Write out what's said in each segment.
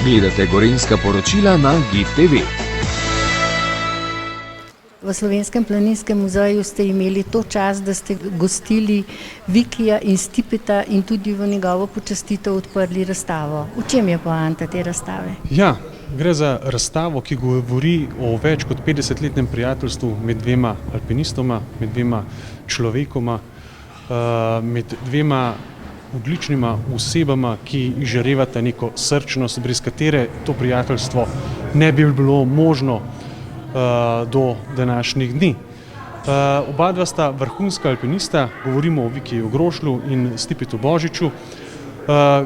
Gledate Gorenjska poročila na GIF TV. V Slovenskem planinskem muzeju ste imeli to čast, da ste gostili Vikija in Stipeta in tudi v njegovo počastitev odprli razstavo. V čem je poanta te razstave? Ja, gre za razstavo, ki govori o več kot 50-letnem prijateljstvu med dvema alpinistoma, med dvema človekoma, med dvema odličnima osebama, ki izžarevata neko srčnost, brez katere to prijateljstvo ne bi bilo možno do današnjih dni. Oba dva sta vrhunska alpinista, govorimo o Vikiju Grošlju in Stipetu Božiču.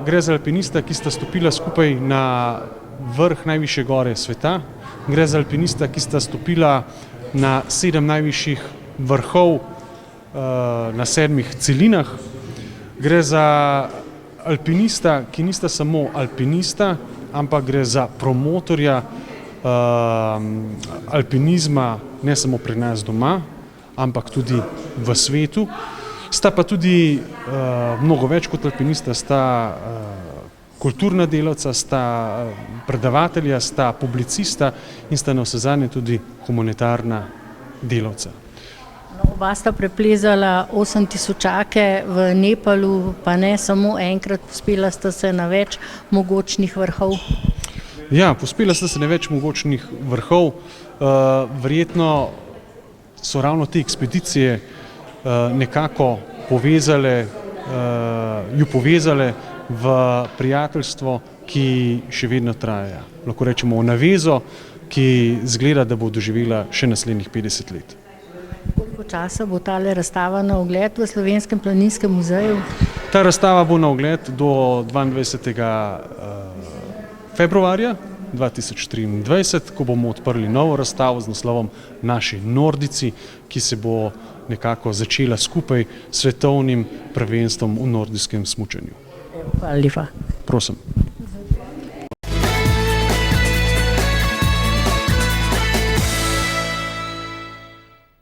Gre za alpinista, ki sta stopila skupaj na vrh najvišje gore sveta. Gre za alpinista, ki sta stopila na 7 najvišjih vrhov na 7 celinah. Gre za alpinista, ki nista samo alpinista, ampak gre za promotorja alpinizma ne samo pri nas doma, ampak tudi v svetu. Sta pa tudi mnogo več kot alpinista, sta kulturna delavca, sta predavatelja, sta publicista in sta navsezadnje tudi humanitarna delavca. Oba sta preplezala 8000 v Nepalu, pa ne samo enkrat, povzpela sta se na več mogočnih vrhov. Ja, povzpela sta se na več mogočnih vrhov. Verjetno so ravno te ekspedicije nekako ju povezale v prijateljstvo, ki še vedno traja. Lahko rečemo o navezo, ki zgleda, da bo doživela še naslednjih 50 let. Koliko časa bo tale razstava na ogled v Slovenskem planinskem muzeju? Ta razstava bo na ogled do 22. februarja 2023, ko bomo odprli novo razstavo z naslovom Naši Nordijci, ki se bo nekako začela skupaj s svetovnim prvenstvom v nordijskem smučanju. Hvala lepa. Prosim.